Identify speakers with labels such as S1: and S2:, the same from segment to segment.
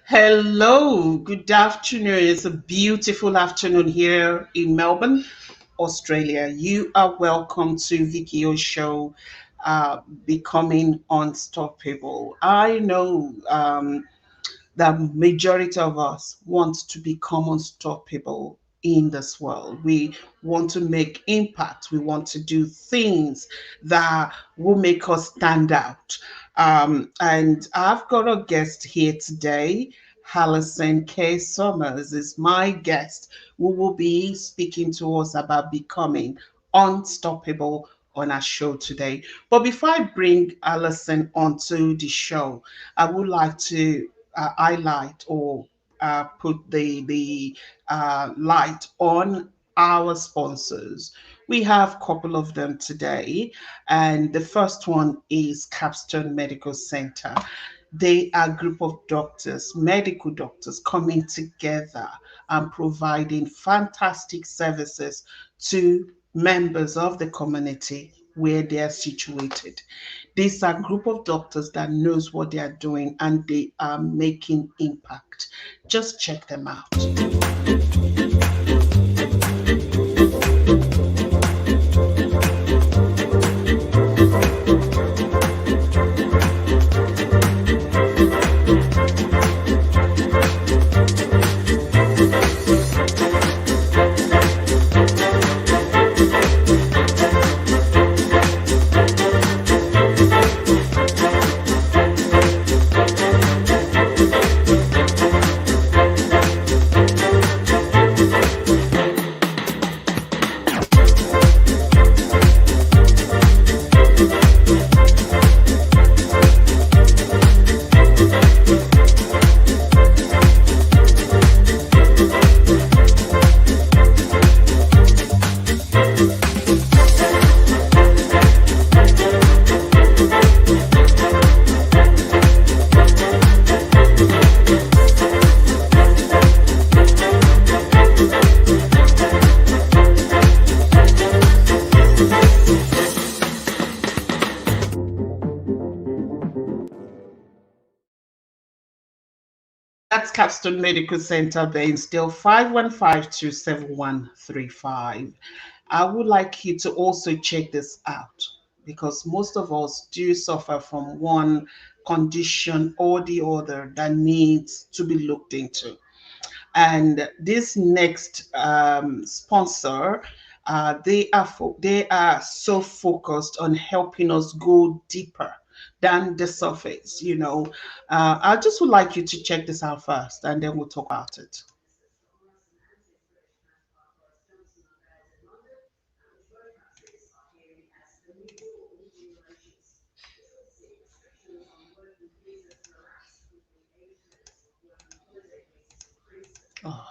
S1: Hello, good afternoon. It's a beautiful afternoon here in Melbourne, Australia. You are welcome to Vicky's show, Becoming Unstoppable. I know the majority of us want to become unstoppable in this world. We want to make impact. We want to do things that will make us stand out. And I've got a guest here today. Allison K. Summers is my guest, who will be speaking to us about becoming unstoppable on our show today. But before I bring Allison onto the show, I would like to highlight or put the light on our sponsors. We have a couple of them today, and the first one is Capstone Medical Center. They are a group of doctors, medical doctors, coming together and providing fantastic services to members of the community where they are situated. These are a group of doctors that knows what they are doing and they are making impact. Just check them out. That's Capstone Medical Center, Bain, still 515-27135. I would like you to also check this out because most of us do suffer from one condition or the other that needs to be looked into. And this next sponsor, they are so focused on helping us go deeper than the surface. I just would like you to check this out first, and then we'll talk about it. Oh,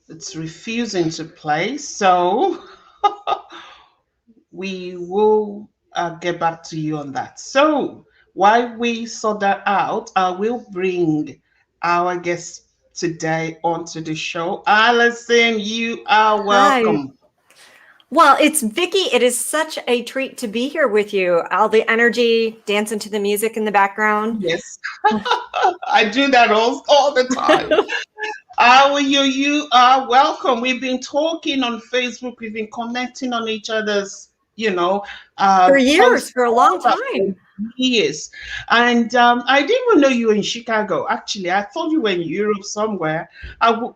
S1: it's refusing to play, so we will get back to you on that. So while we sort that out, I will bring our guest today onto the show. Allison, you are
S2: Hi.
S1: welcome.
S2: Well, it's Vicky. It is such a treat to be here with you. All the energy, dancing to the music in the background.
S1: Yes, I do that all the time. How are you? You are welcome. We've been talking on Facebook. We've been connecting on each other's,
S2: For years,
S1: posts
S2: for a long time.
S1: years. And I didn't even know you were in Chicago. Actually, I thought you were in Europe somewhere.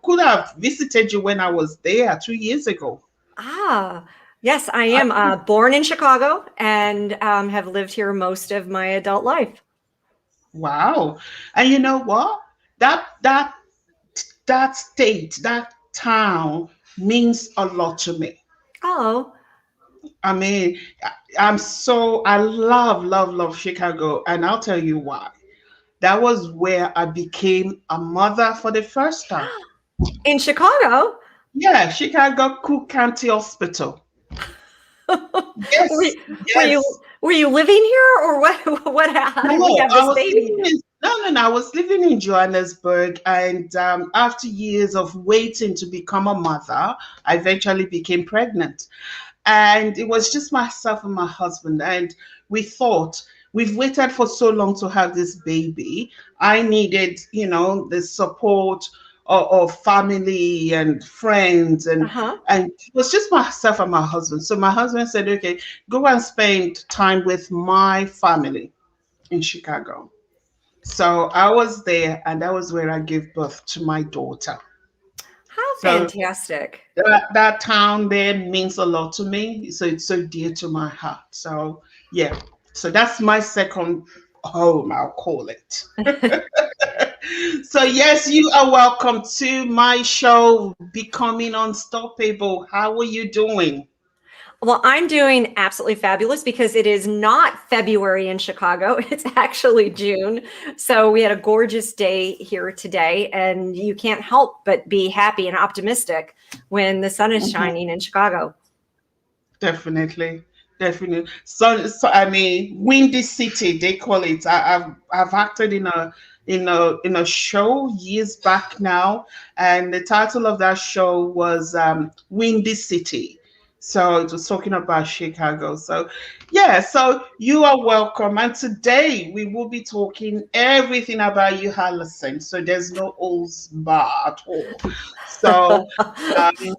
S1: Could have visited you when I was there 2 years ago.
S2: Ah, yes, I
S1: I,
S2: am born in Chicago and have lived here most of my adult life.
S1: wow. And you know what? That that that state, that town means a lot to me.
S2: Oh,
S1: I mean, I love, love, love Chicago. And I'll tell you why. That was where I became a mother for the first time.
S2: in Chicago?
S1: Yeah, Chicago Cook County Hospital.
S2: were,
S1: Yes,
S2: you, were you
S1: yes.
S2: were you living here or what? How did we
S1: No,
S2: have this baby?
S1: no. I was living in Johannesburg, and after years of waiting to become a mother, I eventually became pregnant. And it was just myself and my husband, and we thought we've waited for so long to have this baby. I needed, the support of family and friends,
S2: Uh-huh.
S1: and it was just myself and my husband. So my husband said, okay, go and spend time with my family in Chicago. So I was there, and that was where I gave birth to my daughter.
S2: How
S1: So
S2: fantastic.
S1: that town there means a lot to me. So it's so dear to my heart. So yeah. So that's my second home, I'll call it. So yes, you are welcome to my show, Becoming Unstoppable. How are you doing?
S2: Well, I'm doing absolutely fabulous because it is not February in Chicago. It's actually June. So we had a gorgeous day here today, and you can't help but be happy and optimistic when the sun is
S1: Mhm.
S2: shining in Chicago.
S1: Definitely, definitely. So I mean, Windy City, they call it. I've acted in a show years back now, and the title of that show was Windy City. So it was talking about Chicago. So yeah, so you are welcome. And today we will be talking everything about you, Allison. So there's no old bar at all. So um,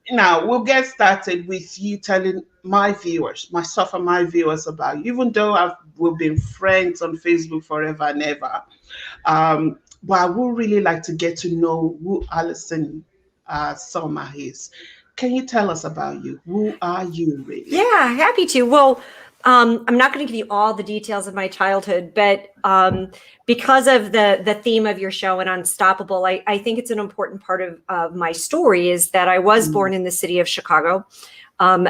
S1: now we'll get started with you telling my viewers, myself and my viewers about you. Even though we've been friends on Facebook forever and ever, but I would really like to get to know who Alison Summer is. Can you tell us about you? Who are you really?
S2: Yeah, happy to. Well, I'm not going to give you all the details of my childhood, but because of the theme of your show and Unstoppable, I think it's an important part of my story is that I was
S1: Mm,
S2: born in the city of Chicago.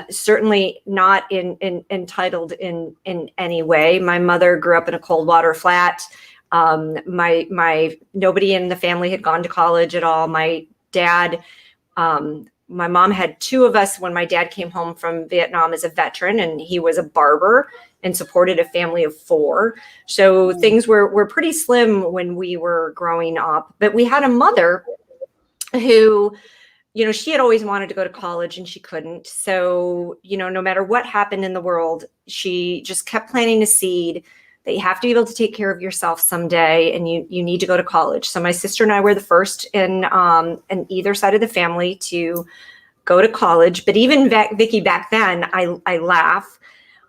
S2: Certainly not entitled in any way. My mother grew up in a cold water flat. My nobody in the family had gone to college at all. My dad my mom had two of us when my dad came home from Vietnam as a veteran, and he was a barber and supported a family of four. So
S1: mm,
S2: things were pretty slim when we were growing up. But we had a mother who, she had always wanted to go to college and she couldn't. So, no matter what happened in the world, she just kept planting a seed that you have to be able to take care of yourself someday, and you need to go to college. So my sister and I were the first in either side of the family to go to college. But even Vicky, back then, I laugh.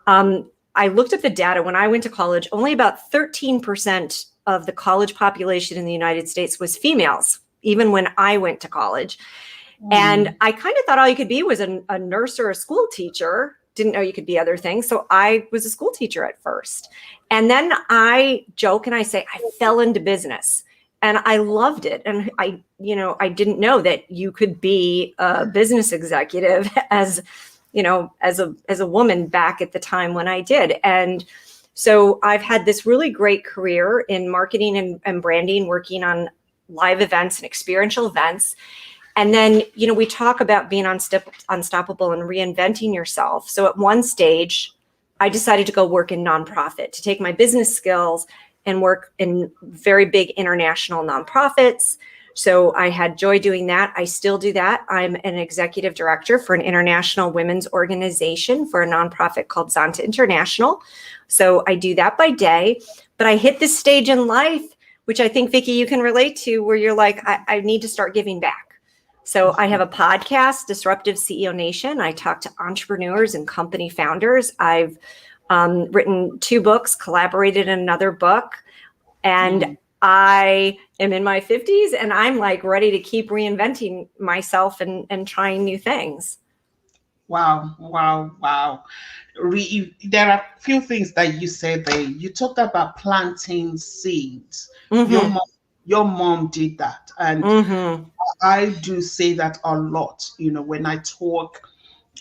S2: I looked at the data when I went to college. Only about 13% of the college population in the United States was females, even when I went to college. And
S1: mm.
S2: I kind of thought all you could be was a nurse or a school teacher. Didn't know you could be other things. So I was a school teacher at first. And then I joke and I say, I fell into business and I loved it. And I didn't know that you could be a business executive as a woman back at the time when I did. And so I've had this really great career in marketing and branding, working on live events and experiential events. And then, we talk about being unstoppable and reinventing yourself. So at one stage, I decided to go work in nonprofit, to take my business skills and work in very big international nonprofits. So I had joy doing that. I still do that. I'm an executive director for an international women's organization for a nonprofit called Zonta International. So I do that by day. But I hit this stage in life, which I think, Vicki, you can relate to, where you're like, I need to start giving back. So I have a podcast, Disruptive CEO Nation. I talk to entrepreneurs and company founders. I've written 2 books, collaborated in another book, and
S1: Mm.
S2: I am in my 50s and I'm like ready to keep reinventing myself and trying new things.
S1: Wow, wow, wow. There are a few things that you said there. You talked about planting seeds. Your
S2: Mm-hmm.
S1: mom, your mom did that, and
S2: Mm-hmm.
S1: I do say that a lot. When I talk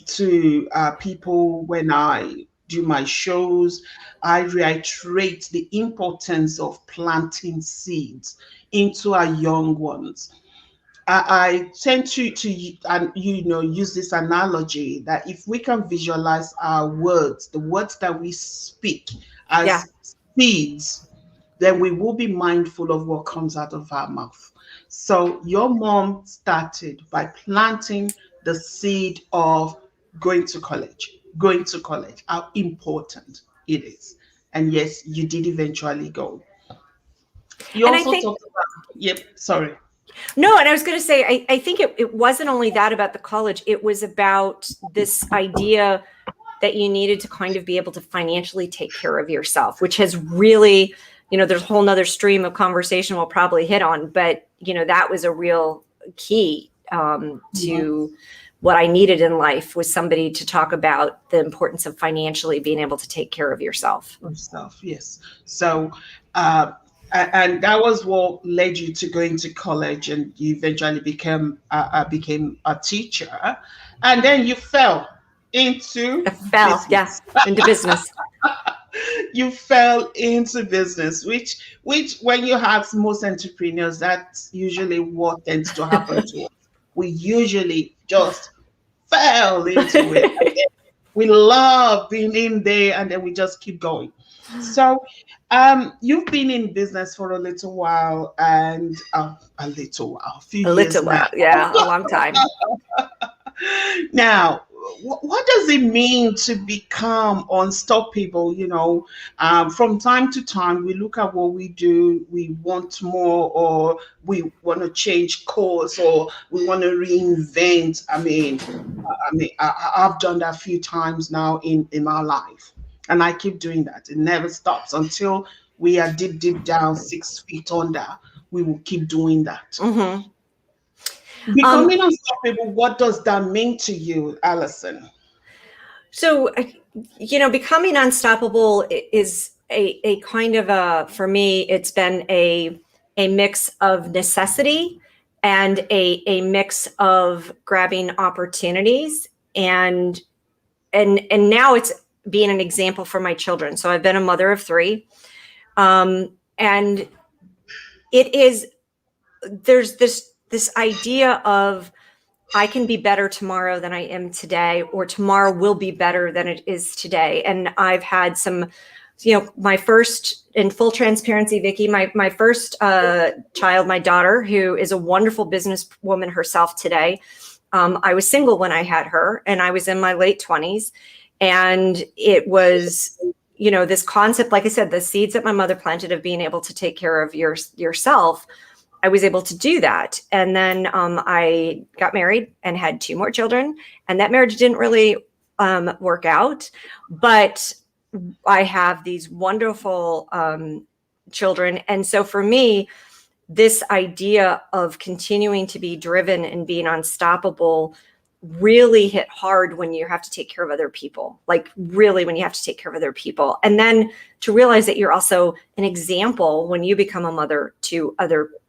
S1: to people, when I do my shows, I reiterate the importance of planting seeds into our young ones. I tend and use this analogy that if we can visualize our words, the words that we speak
S2: Yeah.
S1: as seeds, then we will be mindful of what comes out of our mouth. So your mom started by planting the seed of going to college, how important it is. And yes, you did eventually go. You
S2: And I
S1: also
S2: think,
S1: talked about, yep, sorry.
S2: no, and I was going to say, I think it wasn't only that about the college, it was about this idea that you needed to kind of be able to financially take care of yourself, which has really, there's a whole nother stream of conversation we'll probably hit on, but, that was a real key
S1: Mhm.
S2: to what I needed in life, was somebody to talk about the importance of financially being able to take care of yourself.
S1: Of stuff, yes. So, uh, and that was what led you to go into college, and you eventually became a teacher, and then you fell into
S2: I fell, yeah,
S1: business.
S2: into business.
S1: You fell into business, which when you ask most entrepreneurs, that's usually what tends to happen to us. We usually just fell into it. We love being in there, and then we just keep going. So you've been in business for a little while, and a few
S2: A
S1: years
S2: little
S1: now.
S2: while, yeah, a long time.
S1: Now, what does it mean to become unstoppable? From time to time, we look at what we do, we want more, or we want to change course, or we want to reinvent. I've done that a few times now in my life, and I keep doing that. It never stops until we are deep, deep down, 6 feet under. We will keep doing that.
S2: Hmm.
S1: Becoming unstoppable, what does that mean to you, Allison?
S2: So, becoming unstoppable is a kind of for me, it's been a mix of necessity and a mix of grabbing opportunities, and now it's being an example for my children. So I've been a mother of three, and it is, there's this idea of, I can be better tomorrow than I am today, or tomorrow will be better than it is today. And I've had some, my first, in full transparency, Vicki, my first child, my daughter, who is a wonderful businesswoman herself today. I was single when I had her, and I was in my late 20s. And it was, this concept, like I said, the seeds that my mother planted of being able to take care of yourself, I was able to do that. And then I got married and had two more children. And that marriage didn't really work out. But I have these wonderful children. And so for me, this idea of continuing to be driven and being unstoppable really hit hard when you have to take care of other people, like really when you have to take care of other people. And then to realize that you're also an example when you become a mother to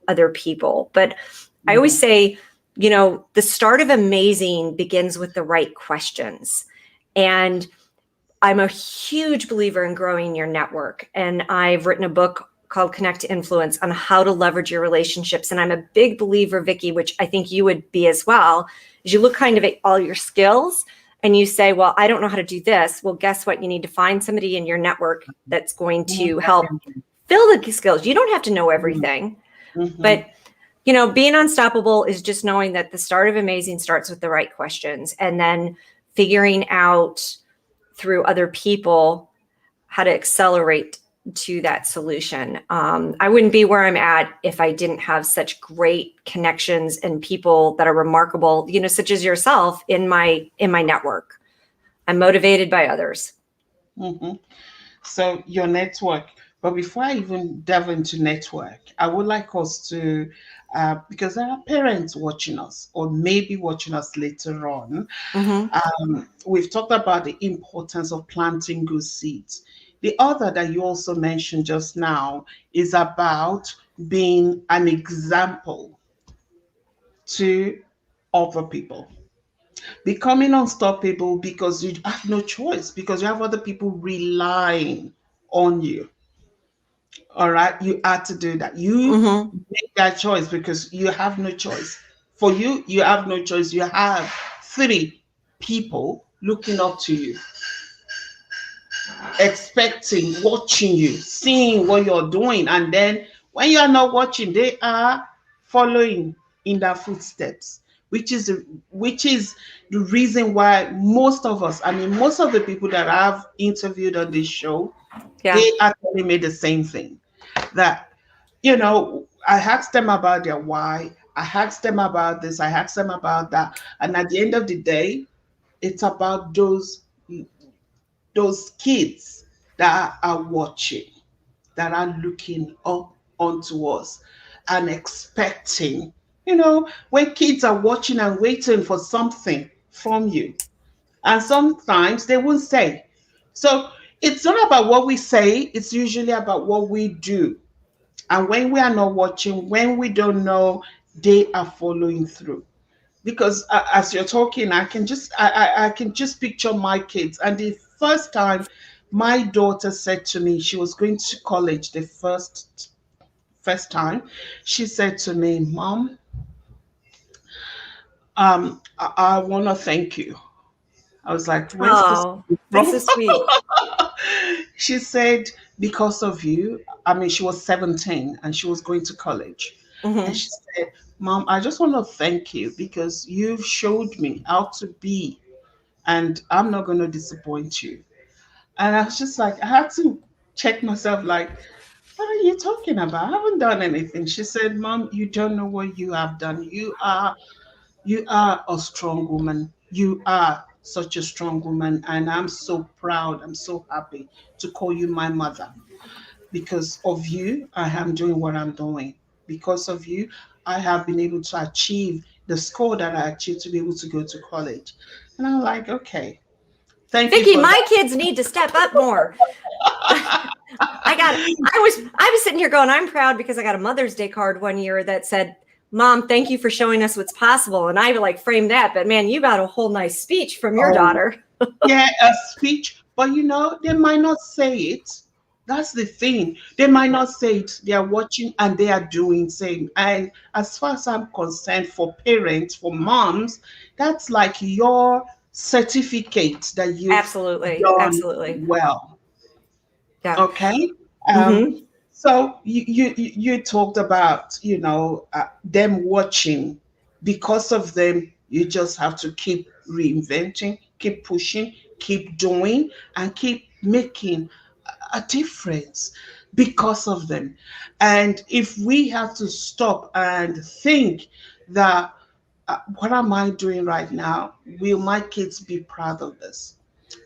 S2: other people. But I always say, the start of amazing begins with the right questions. And I'm a huge believer in growing your network. And I've written a book called Connect to Influence on how to leverage your relationships. And I'm a big believer, Vicki, which I think you would be as well, is you look kind of at all your skills and you say, well, I don't know how to do this. Well, guess what? You need to find somebody in your network that's going to help fill the skills. You don't have to know everything, but being unstoppable is just knowing that the start of amazing starts with the right questions, and then figuring out through other people how to accelerate to that solution. I wouldn't be where I'm at if I didn't have such great connections and people that are remarkable, such as yourself in my network. I'm motivated by others.
S1: Mm-hmm. So your network. But before I even delve into network, I would like us to, because there are parents watching us or maybe watching us later on.
S2: Mm-hmm.
S1: We've talked about the importance of planting good seeds. The other that you also mentioned just now is about being an example to other people. Becoming unstoppable because you have no choice, because you have other people relying on you. All right, you had to do that. You
S2: Mm-hmm.
S1: make that choice because you have no choice. For you, you have no choice. You have three people looking up to you, expecting, watching you, seeing what you're doing. And then when you're not watching, they are following in their footsteps. which is which is the reason why most of us, I mean, most of the people that I've interviewed on this show,
S2: Yeah.
S1: they actually made the same thing. That, I asked them about their why, I asked them about this, I asked them about that, and at the end of the day, it's about those kids that are watching, that are looking up onto us and expecting. When kids are watching and waiting for something from you, and sometimes they won't say. So it's not about what we say, it's usually about what we do. And when we are not watching, when we don't know, they are following through. Because as you're talking, I can just picture my kids. And the first time my daughter said to me she was going to college, the first time, she said to me, "Mom, I want to thank you." I was like, "Where's this
S2: Oh, that's
S1: from?"
S2: so sweet.
S1: She said, "Because of you." I mean, she was 17 and she was going to college. And
S2: Hmm.
S1: she said, "Mom, I just want to thank you because you've showed me how to be, and I'm not going to disappoint you." And I was just like, I had to check myself, like, what are you talking about? I haven't done anything. She said, "Mom, you don't know what you have done. You are a strong woman. You are such a strong woman. And I'm so proud. I'm so happy to call you my mother. Because of you, I am doing what I'm doing. Because of you, I have been able to achieve the score that I achieved to be able to go to college." And I'm like, okay, thank you
S2: Vicky,
S1: for
S2: my kids need to step up more. I was sitting here going, I'm proud because I got a Mother's Day card one year that said, "Mom, thank you for showing us what's possible." And I like framed that, but man, you got a whole nice speech from your
S1: that.
S2: daughter.
S1: Yeah, a speech, but they might not say it. That's the thing. They might not say it. They are watching and they are doing same. And as far as I'm concerned, for parents, for moms, that's like your certificate that you've
S2: Absolutely.
S1: done
S2: Absolutely.
S1: well.
S2: Yeah.
S1: Okay. Um,
S2: Hmm.
S1: so you talked about them watching. Because of them, you just have to keep reinventing, keep pushing, keep doing, and keep making a difference because of them. And if we have to stop and think that, what am I doing right now? Will my kids be proud of this?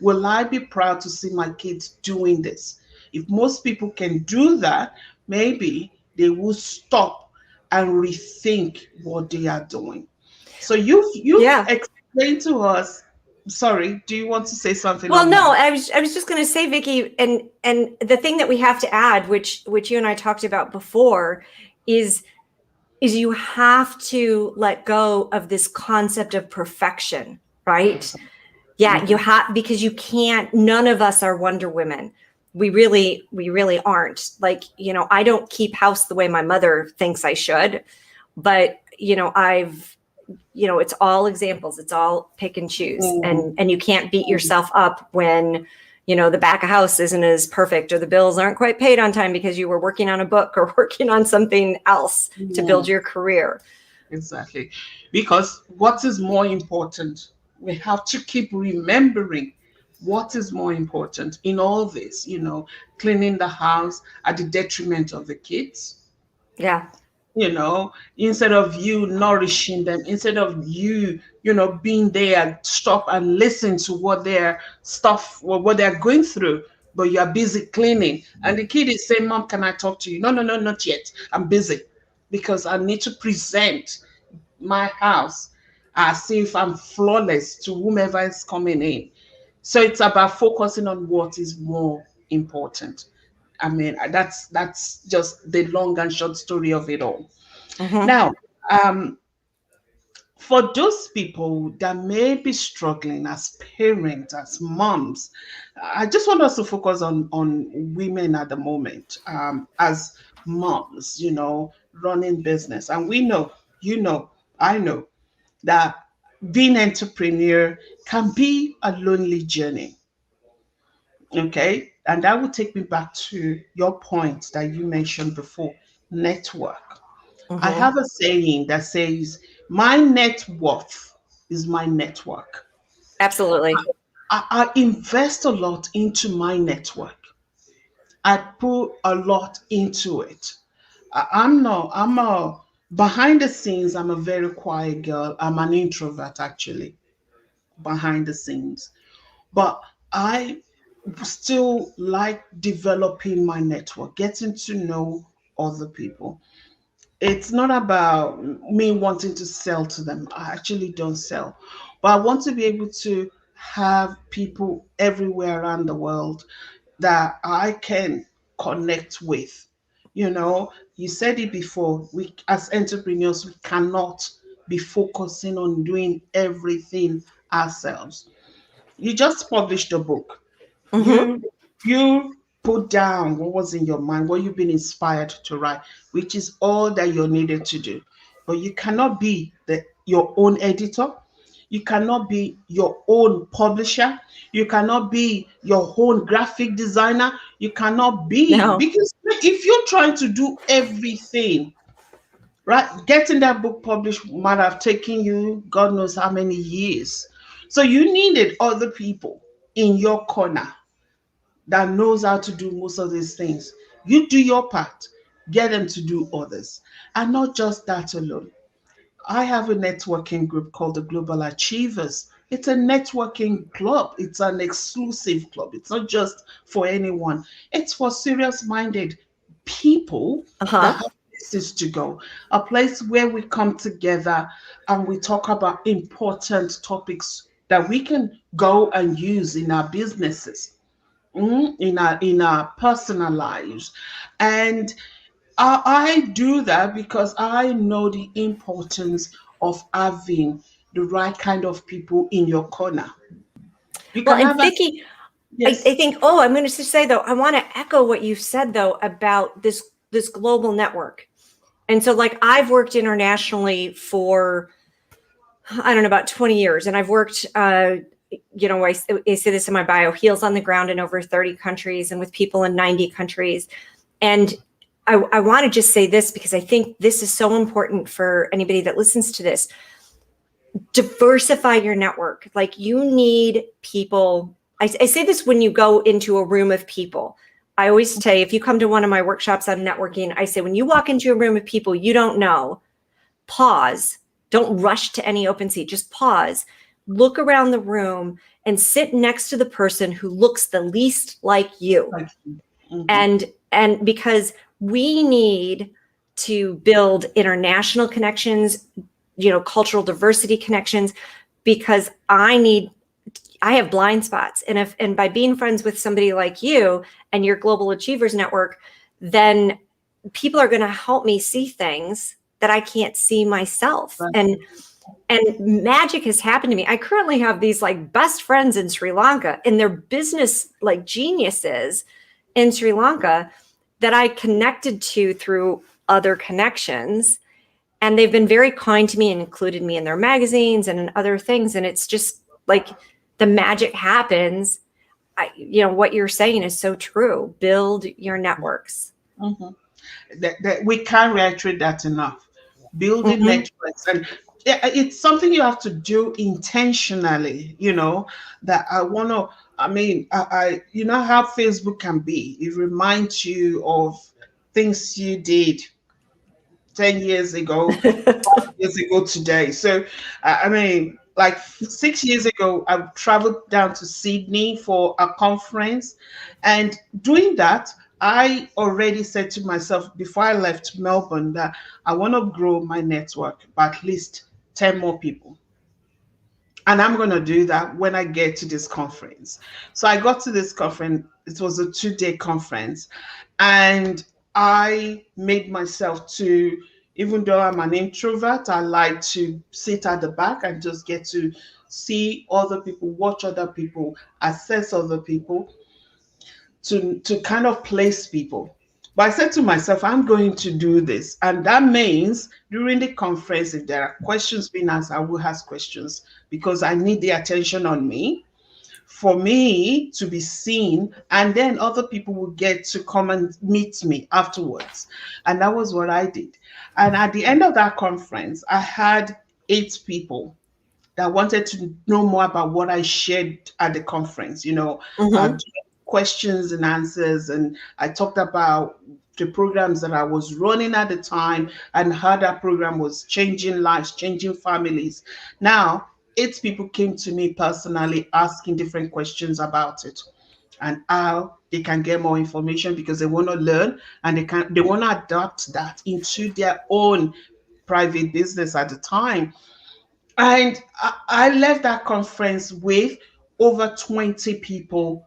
S1: Will I be proud to see my kids doing this? If most people can do that, maybe they will stop and rethink what they are doing. So you've
S2: Yeah.
S1: explained to us. Sorry, do you want to say something
S2: Well,
S1: on
S2: no,
S1: that?
S2: I was just going to say, Vicky, and the thing that we have to add, which you and I talked about before, is you have to let go of this concept of perfection, right? Yeah, you
S1: Mhm.
S2: have, because you can't, none of us are Wonder Women. We really aren't. Like, I don't keep house the way my mother thinks I should, but it's all examples. It's all pick and choose.
S1: Mhm.
S2: And you can't beat yourself up when, the back of house isn't as perfect or the bills aren't quite paid on time because you were working on a book or working on something else to build
S1: Mhm.
S2: your career.
S1: Exactly. Because what is more important? We have to keep remembering what is more important in all this, cleaning the house at the detriment of the kids,
S2: Yeah.
S1: instead of you nourishing them, instead of you, being there, stop and listen to what their stuff, what they're going through, but you are busy cleaning. And the kid is saying, "Mom, can I talk to you?" "No, no, no, not yet. I'm busy because I need to present my house as if I'm flawless to whomever is coming in." So it's about focusing on what is more important. I mean, that's just the long and short story of it all.
S2: Hmm.
S1: Now, um, for those people that may be struggling as parents, as moms, I just want us to focus on women at the moment, as moms, running business. And we know, I know that being entrepreneur can be a lonely journey. Okay. And that will take me back to your point that you mentioned before, network. I
S2: Hmm.
S1: have a saying that says, My net worth is my network.
S2: Absolutely.
S1: I invest a lot into my network. I put a lot into it. I'm a, behind the scenes, I'm a very quiet girl. I'm an introvert actually, behind the scenes. But I still like developing my network, getting to know other people. It's not about me wanting to sell to them. I actually don't sell, but I want to be able to have people everywhere around the world that I can connect with. You know, you said it before, we as entrepreneurs, we cannot be focusing on doing everything ourselves. You just published a book.
S2: Hmm.
S1: You put down what was in your mind, what you've been inspired to write, which is all that you're needed to do. But you cannot be your own editor. You cannot be your own publisher. You cannot be your own graphic designer. You cannot be,
S2: No.
S1: because if you're trying to do everything, right, getting that book published might have taken you God knows how many years. So you needed other people in your corner that knows how to do most of these things. You do your part, get them to do others. And not just that alone. I have a networking group called the Global Achievers. It's a networking club. It's an exclusive club. It's not just for anyone. It's for serious minded people that
S2: Uh-huh.
S1: have places to go, a place where we come together and we talk about important topics that we can go and use in our businesses, in our personal lives. And I do that because I know the importance of having the right kind of people in your corner. You
S2: Well,
S1: can
S2: and
S1: have a
S2: Vicky, I
S1: yes.
S2: think, oh, I'm going to just say though, I want to echo what you said though about this global network. And so like I've worked internationally for I don't know about 20 years, and I've worked I say this in my bio, heels on the ground in over 30 countries and with people in 90 countries. And I want to just say this because I think this is so important for anybody that listens to this. Diversify your network. Like you need people. I say this when you go into a room of people. I always say, if you come to one of my workshops on networking, I say, when you walk into a room of people you don't know, pause. Don't rush to any open seat. Just pause. Look around the room and sit next to the person who looks the least like you.
S1: Mhm.
S2: And because we need to build international connections, cultural diversity connections, because I have blind spots. And by being friends with somebody like you and your Global Achievers Network, then people are going to help me see things that I can't see myself.
S1: Right.
S2: And magic has happened to me. I currently have these like best friends in Sri Lanka, and they're business like geniuses in Sri Lanka that I connected to through other connections. And they've been very kind to me and included me in their magazines and in other things. And it's just like the magic happens. What you're saying is so true. Build your networks.
S1: Mhm. That we can't reiterate that enough. Building
S2: Mhm.
S1: networks, and it's something you have to do intentionally. That I want to. I mean, you know how Facebook can be. It reminds you of things you did 10 years ago, 5 years ago today. So, I mean, like 6 years ago, I traveled down to Sydney for a conference. And doing that, I already said to myself before I left Melbourne that I want to grow my network by at least 10 more people. And I'm going to do that when I get to this conference. So I got to this conference. It was a 2-day conference. And I made myself to, even though I'm an introvert, I like to sit at the back and just get to see other people, watch other people, assess other people, to kind of place people. But I said to myself, I'm going to do this. And that means during the conference, if there are questions being asked, I will ask questions because I need the attention on me for me to be seen. And then other people will get to come and meet me afterwards. And that was what I did. And at the end of that conference, I had 8 people that wanted to know more about what I shared at the conference,
S2: Mm-hmm.
S1: questions and answers. And I talked about the programs that I was running at the time and how that program was changing lives, changing families. Now, 8 people came to me personally asking different questions about it and how they can get more information because they want to learn and they want to adapt that into their own private business at the time. And I left that conference with over 20 people,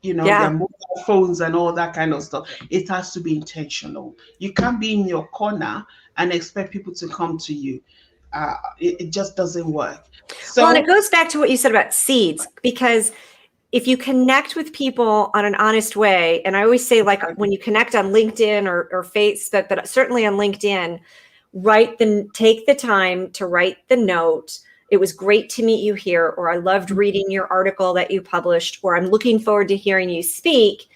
S1: their
S2: Yeah.
S1: mobile phones and all that kind of stuff. It has to be intentional. You can't be in your corner and expect people to come to you. It just doesn't work.
S2: Well, and it
S1: So,
S2: goes back to what you said about seeds, because if you connect with people on an honest way, and I always say, like, when you connect on LinkedIn or Facebook, but certainly on LinkedIn, take the time to write the note. It was great to meet you here, or I loved reading your article that you published, or I'm looking forward to hearing you speak,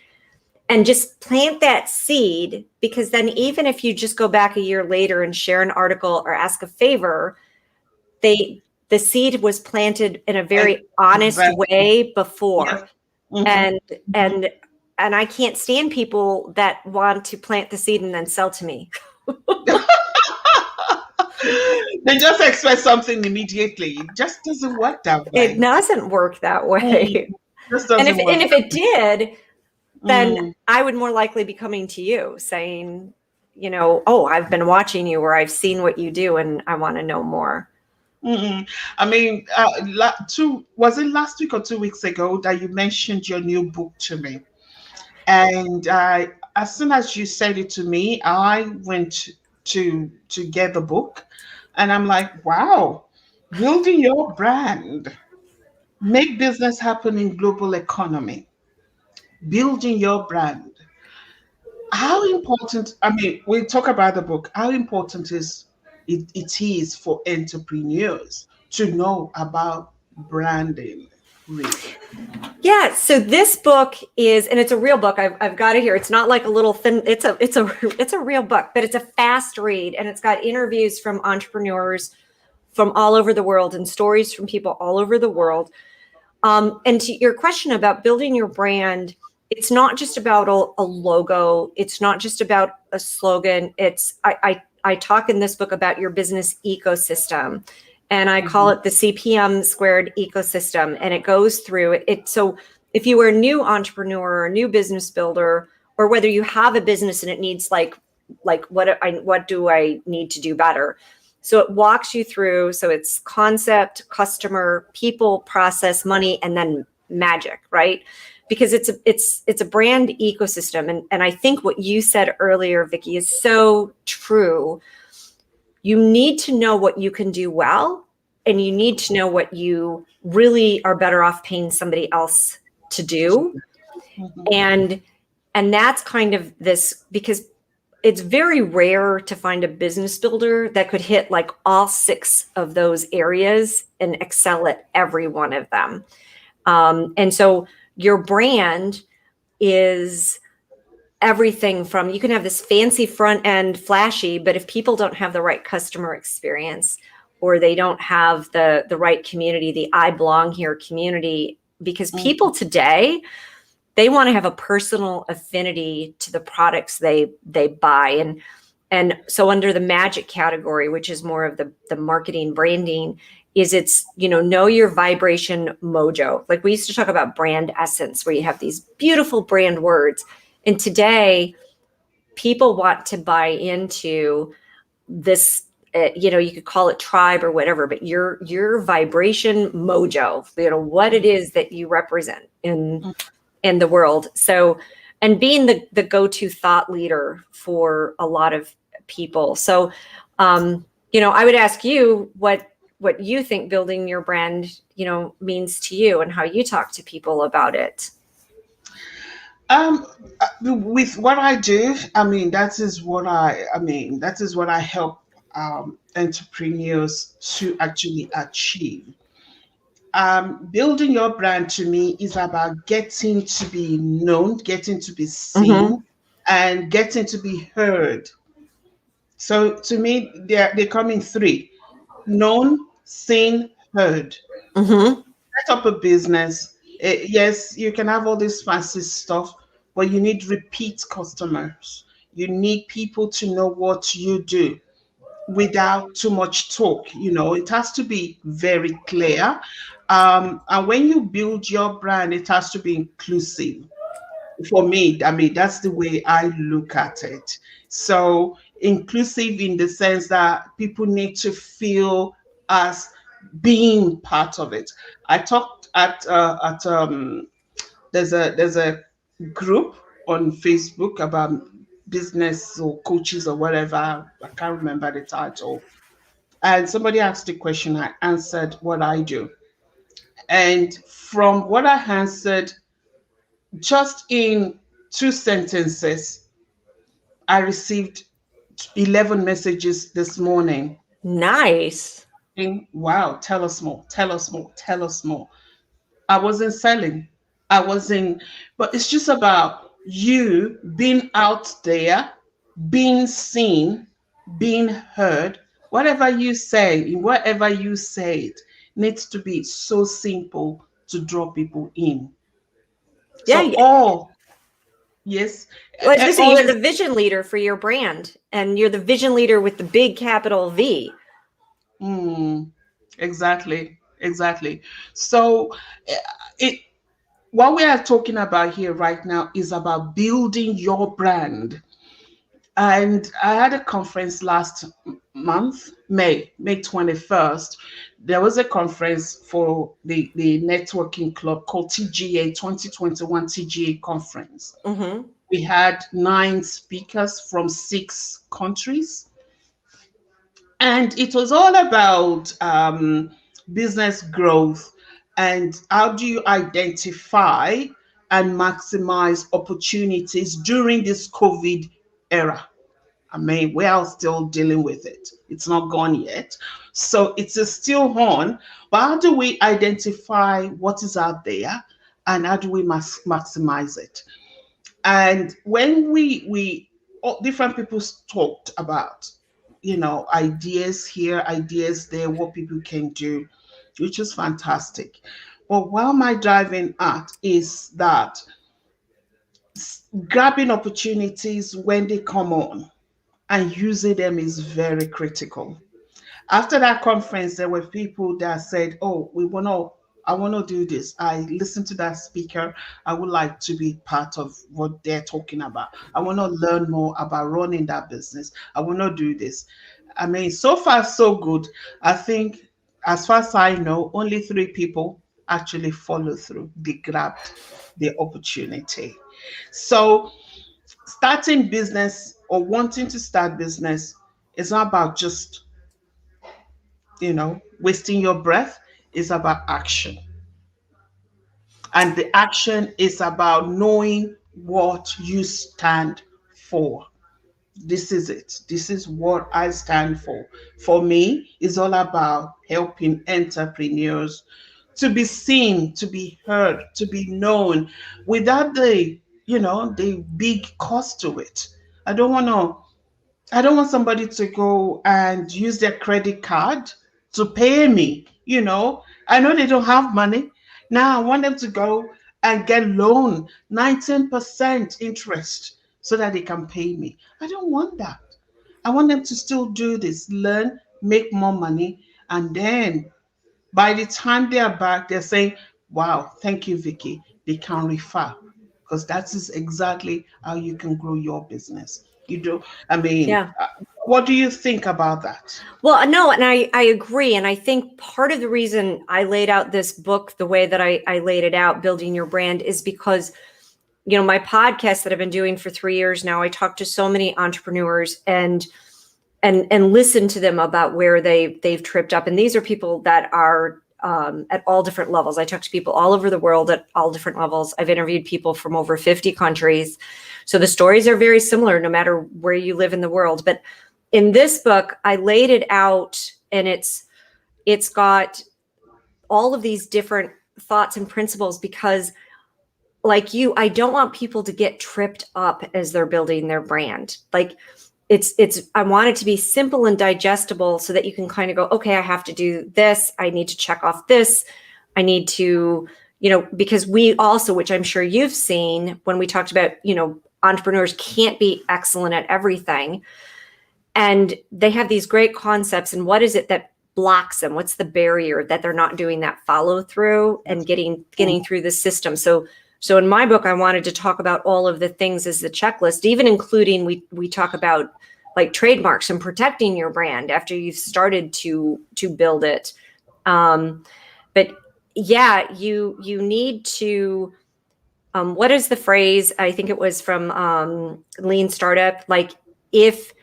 S2: and just plant that seed, because then even if you just go back a year later and share an article or ask a favor, the seed was planted in a very honest
S1: exactly.
S2: way
S1: Yes.
S2: before.
S1: Mhm.
S2: And and and I can't stand people that want to plant the seed and then sell to me.
S1: They just expect something immediately. It just doesn't work that
S2: It
S1: way.
S2: doesn't work that
S1: Mm,
S2: way.
S1: just
S2: And if
S1: doesn't
S2: and
S1: work
S2: if
S1: that
S2: it
S1: way.
S2: did, then
S1: Mm.
S2: I would more likely be coming to you saying, oh, I've been watching you, or I've seen what you do and I want to know more.
S1: Mm-mm. I mean, was it last week or 2 weeks ago that you mentioned your new book to me? And as soon as you said it to me, I went to get the book, and I'm like, wow, building your brand, make business happen in global economy, building your brand. How important? I mean, we talk about the book. How important it is for entrepreneurs to know about branding, really?
S2: Yeah, so this book is, and it's a real book. I've got it here. It's not like a little thin. It's a real book, but it's a fast read, and it's got interviews from entrepreneurs from all over the world and stories from people all over the world. And to your question about building your brand, it's not just about a logo. It's not just about a slogan. I talk in this book about your business ecosystem, and I call
S1: Mhm.
S2: it the CPM squared ecosystem. And it goes through it. So if you are a new entrepreneur or a new business builder, or whether you have a business and it needs like what do I need to do better? So it walks you through. So it's concept, customer, people, process, money, and then magic, right? Because it's a brand ecosystem. And I think what you said earlier, Vicky, is so true. You need to know what you can do well, and you need to know what you really are better off paying somebody else to do.
S1: Mhm.
S2: And that's kind of this, because it's very rare to find a business builder that could hit like all 6 of those areas and excel at every one of them. And so your brand is everything from, you can have this fancy front end flashy, but if people don't have the right customer experience, or they don't have the right community, the I belong here community, because
S1: Mhm.
S2: people today, they want to have a personal affinity to the products they buy. And so under the magic category, which is more of the marketing branding, is it's, know your vibration mojo. Like we used to talk about brand essence, where you have these beautiful brand words. And today people want to buy into this, you could call it tribe or whatever, but your vibration mojo, what it is that you represent in the world. So, and being the go-to thought leader for a lot of people. So, I would ask you what you think building your brand, means to you, and how you talk to people about it.
S1: Um, with what I do, I mean, that is what I help entrepreneurs to actually achieve. Building your brand to me is about getting to be known, getting to be
S2: Mm-hmm.
S1: seen, and getting to be heard. So to me, they come in 3. Known, seen, heard.
S2: Mm-hmm.
S1: Set up a business. Yes, you can have all this fancy stuff, but you need repeat customers. You need people to know what you do without too much talk. It has to be very clear. And when you build your brand, it has to be inclusive. For me, I mean, that's the way I look at it. So, inclusive in the sense that people need to feel as being part of it. I talked at there's a group on Facebook about business or coaches or whatever. I can't remember the title. And somebody asked a question. I answered what I do. And from what I answered, just in 2 sentences, I received 11 messages this morning.
S2: Nice.
S1: Wow, tell us more, tell us more, tell us more. I wasn't selling. I wasn't, but it's just about you being out there, being seen, being heard. Whatever you say, whatever you say it, needs to be so simple to draw people in.
S2: Yeah.
S1: So all, yes,
S2: Well, I was gonna say
S1: all
S2: you're
S1: is
S2: the vision leader for your brand, and you're the vision leader with the big capital V.
S1: mm, exactly, exactly. So eh, it what we are talking about here right now is about building your brand. And I had a conference last month, May 21st. There was a conference for the networking club called TGA 2021 TGA conference.
S2: Mm-hmm.
S1: We had 9 speakers from 6 countries, and it was all about business growth and how do you identify and maximize opportunities during this COVID era. I mean, we are still dealing with it. It's not gone yet. So it's still on. But how do we identify what is out there and how do we maximize it? And when we all different people talked about, ideas here, ideas there, what people can do, which is fantastic. But while my driving at is that grabbing opportunities when they come on and using them is very critical. After that conference, there were people that said, "Oh, I want to do this. I listened to that speaker. I would like to be part of what they're talking about. I want to learn more about running that business. I want to do this." I mean, so far so good. I think, as far as I know, only 3 people actually follow through. They grabbed the opportunity. So starting business or wanting to start business is not about just wasting your breath. Is about action. And the action is about knowing what you stand for. This is it. This is what I stand for. For me, it's all about helping entrepreneurs to be seen, to be heard, to be known without the big cost to it. I don't want to I don't want somebody to go and use their credit card to pay me. I know they don't have money. Now I want them to go and get loan, 19% interest, so that they can pay me. I don't want that. I want them to still do this, learn, make more money, and then by the time they are back, they're saying, "Wow, thank you, Vicky." They can refer, because that is exactly how you can grow your business. I mean,
S2: Yeah.
S1: what do you think about that?
S2: Well, no, and I agree. And I think part of the reason I laid out this book the way that I laid it out, Building Your Brand, is because, my podcast that I've been doing for 3 years now, I talk to so many entrepreneurs and listen to them about where they've tripped up. And these are people that are at all different levels. I talk to people all over the world at all different levels. I've interviewed people from over 50 countries. So the stories are very similar no matter where you live in the world. But in this book, I laid it out, and it's got all of these different thoughts and principles because, like you, I don't want people to get tripped up as they're building their brand. Like, I want it to be simple and digestible so that you can kind of go, okay, I have to do this. I need to check off this. I need to, because we also, which I'm sure you've seen when we talked about, entrepreneurs can't be excellent at everything. And they have these great concepts. And what is it that blocks them? What's the barrier that they're not doing that follow through and getting through the system? So in my book, I wanted to talk about all of the things as the checklist, even including we talk about like trademarks and protecting your brand after you've started to build it. But yeah, you need to. What is the phrase? I think it was from Lean Startup. Like if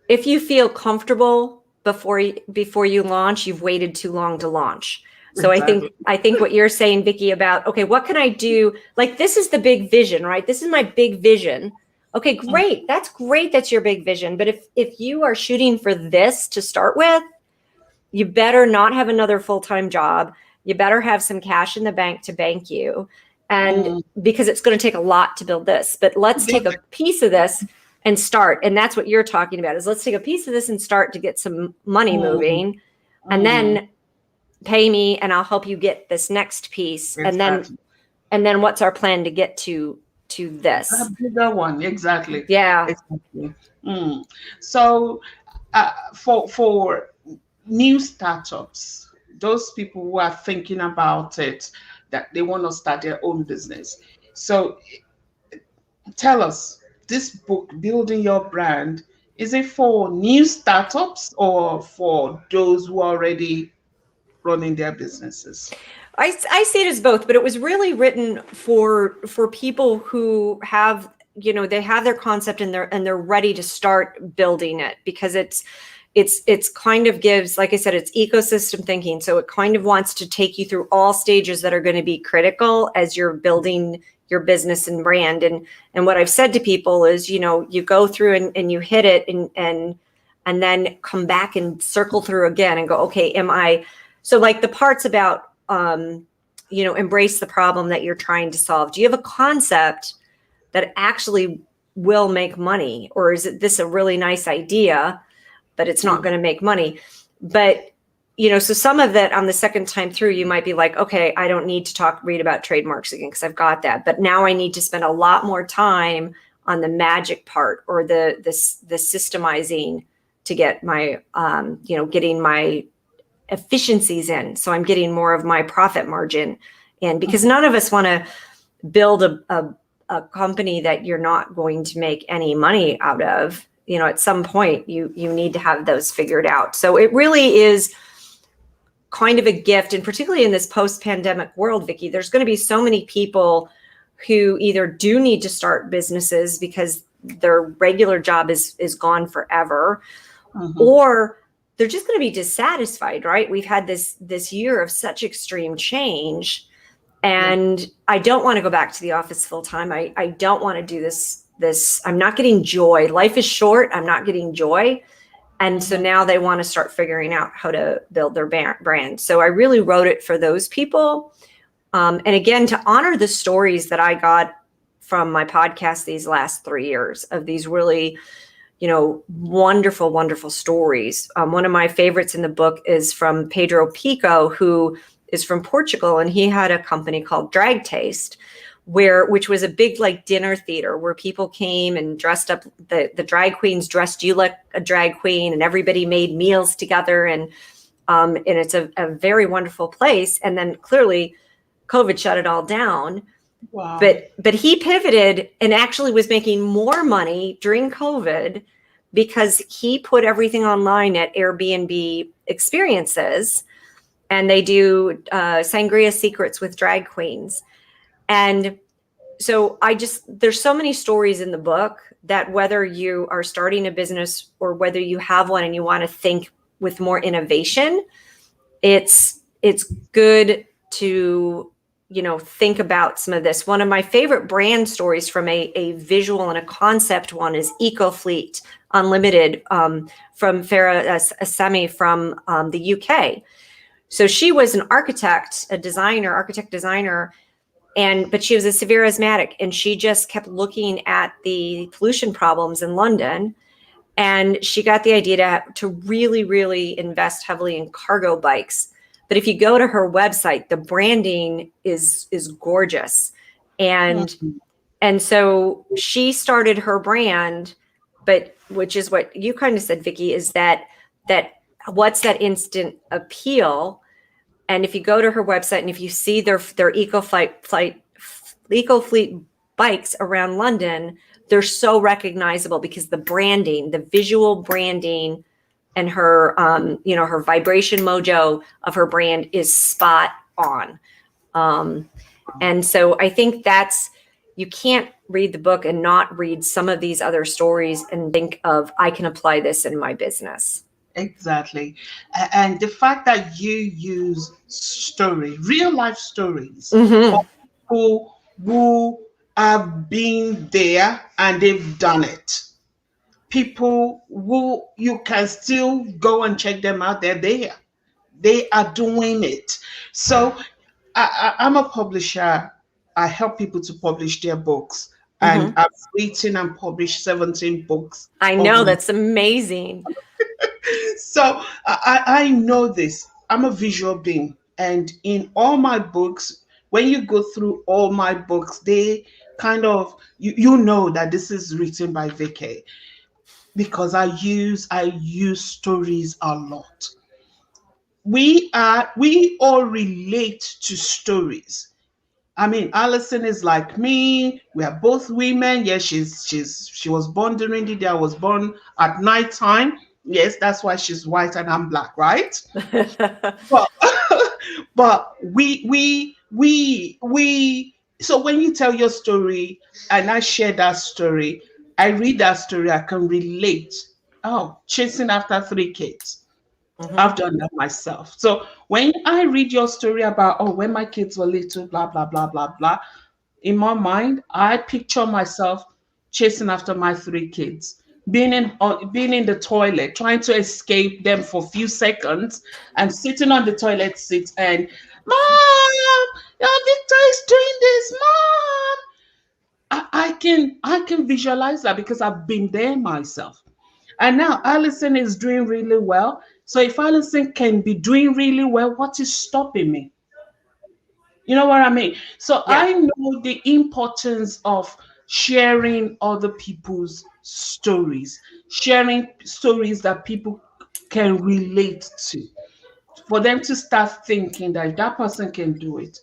S2: you feel comfortable before you launch, you've waited too long to launch. So
S1: Exactly.
S2: I think what you're saying, Vicky, about, okay, what can I do? Like, this is the big vision, right? This is my big vision. Okay, great. That's great. That's your big vision. But if you are shooting for this to start with, you better not have another full-time job. You better have some cash in the bank to bank you. And because it's going to take a lot to build this, but let's take a piece of this and start. And that's what you're talking about, is let's take a piece of this and start to get some money moving, and then pay me and I'll help you get this next piece.
S1: Exactly.
S2: And then what's our plan to get to this?
S1: A bigger one, exactly.
S2: Yeah.
S1: Exactly. So for new startups, those people who are thinking about it, that they want to start their own business. So tell us, this book, Building Your Brand, is it for new startups or for those who are already running their businesses?
S2: I see it as both, but it was really written for people who have, they have their concept and they're ready to start building it, because it's kind of gives, like I said, it's ecosystem thinking. So it kind of wants to take you through all stages that are going to be critical as you're building your business and brand. And what I've said to people is, you go through and you hit it and then come back and circle through again and go, okay, so like the parts about, embrace the problem that you're trying to solve. Do you have a concept that actually will make money? Or is this a really nice idea, but it's not going to make money? But, so some of that on the second time through, you might be like, okay, I don't need to read about trademarks again, because I've got that. But now I need to spend a lot more time on the magic part, or the systemizing to get my, getting my efficiencies in. So I'm getting more of my profit margin in, because none of us want to build a company that you're not going to make any money out of. At some point you need to have those figured out. So it really is kind of a gift. And particularly in this post-pandemic world, Vicky, there's going to be so many people who either do need to start businesses because their regular job is gone forever, or they're just going to be dissatisfied, right? We've had this year of such extreme change, and I don't want to go back to the office full time. I don't want to do this. I'm not getting joy. Life is short. I'm not getting joy. And so now they want to start figuring out how to build their brand. So I really wrote it for those people. And again, to honor the stories that I got from my podcast these last 3 years, of these really, wonderful, wonderful stories. One of my favorites in the book is from Pedro Pico, who is from Portugal, and he had a company called Drag Taste, which was a big like dinner theater where people came and dressed up. The drag queens dressed you like a drag queen, and everybody made meals together, and it's a very wonderful place. And then clearly COVID shut it all down.
S1: Wow.
S2: But he pivoted and actually was making more money during COVID because he put everything online at Airbnb experiences, and they do sangria secrets with drag queens. And so there's so many stories in the book that whether you are starting a business or whether you have one and you want to think with more innovation, it's good to think about some of this. One of my favorite brand stories from a visual and a concept one is EcoFleet Unlimited, from Farah Assemi from the UK. So she was an architect designer, but she was a severe asthmatic, and she just kept looking at the pollution problems in London. And she got the idea to really, really invest heavily in cargo bikes. But if you go to her website, the branding is gorgeous. And
S1: Mhm.
S2: and so she started her brand, but which is what you kind of said, Vicky, is that what's that instant appeal? And if you go to her website and if you see their eco fleet bikes around London, they're so recognizable because the branding, the visual branding, and her her vibration mojo of her brand is spot on. Um, and so I think that's, you can't read the book and not read some of these other stories and think of, I can apply this in my business.
S1: Exactly. And the fact that you use story, real life stories of
S2: Mm-hmm.
S1: people who have been there and they've done it. People who you can still go and check them out. They're there. They are doing it. So I'm a publisher. I help people to publish their books. And
S2: Mm-hmm.
S1: I've written and published 17 books
S2: I
S1: of
S2: know,
S1: my.
S2: that's amazing.
S1: So I know this. I'm a visual being. And in all my books, when you go through all my books, they kind of, you know that this is written by Vicky because I use stories a lot. We all relate to stories. I mean, Allison is like me. We are both women. Yes, she was born during the day. I was born at night time. Yes, that's why she's white and I'm black, right? But but we so when you tell your story and I share that story, I read that story, I can relate. Oh, chasing after three kids. I've
S2: Mm-hmm.
S1: done that myself. So when I read your story about, oh, when my kids were little, blah, blah, blah, blah, blah, in my mind, I picture myself chasing after my three kids, being in the toilet, trying to escape them for a few seconds, and sitting on the toilet seat and, Mom, Victor is doing this, Mom. I can visualize that because I've been there myself. And now Allison is doing really well. So if Allison can be doing really well, what is stopping me? You know what I mean? So
S2: Yeah.
S1: I know the importance of sharing other people's stories, sharing stories that people can relate to, for them to start thinking that if that person can do it,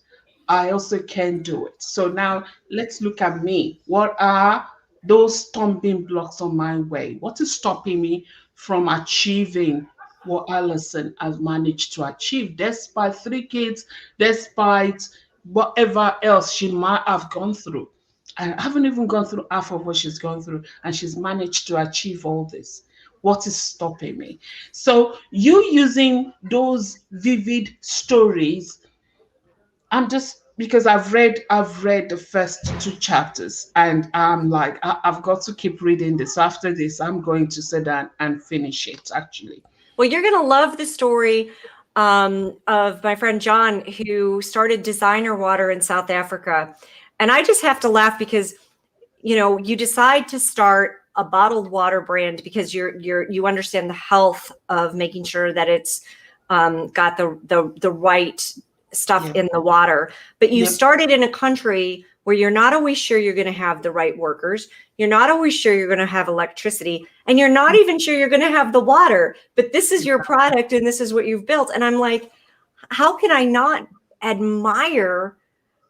S1: I also can do it. So now let's look at me. What are those stumbling blocks on my way? What is stopping me from achieving what Alison has managed to achieve, despite three kids, despite whatever else she might have gone through? I haven't even gone through half of what she's gone through, and she's managed to achieve all this. What is stopping me? So you using those vivid stories, I'm just because I've read the first two chapters and I'm like, I've got to keep reading this. After this, I'm going to sit down and finish it actually.
S2: Well, you're going to love the story of my friend John, who started Designer Water in South Africa. And I just have to laugh because, you decide to start a bottled water brand because you understand the health of making sure that it's got the right stuff
S1: Yep.
S2: in the water. But you
S1: Yep.
S2: started in a country where you're not always sure you're going to have the right workers. You're not always sure you're going to have electricity, and you're not even sure you're going to have the water. But this is your product and this is what you've built. And I'm like, how can I not admire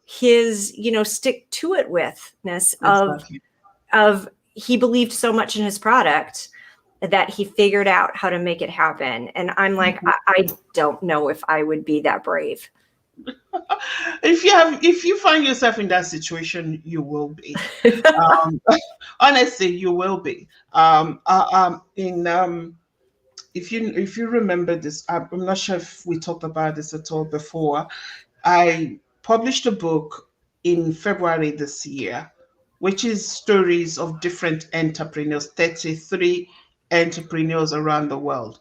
S2: his, stick to it withness
S1: Exactly.
S2: of he believed so much in his product that he figured out how to make it happen. And I'm like, I don't know if I would be that brave.
S1: If you find yourself in that situation, you will be. Um, honestly, you will be. In if you remember this, I'm not sure if we talked about this at all before. I published a book in February this year, which is stories of different entrepreneurs, 33 entrepreneurs around the world.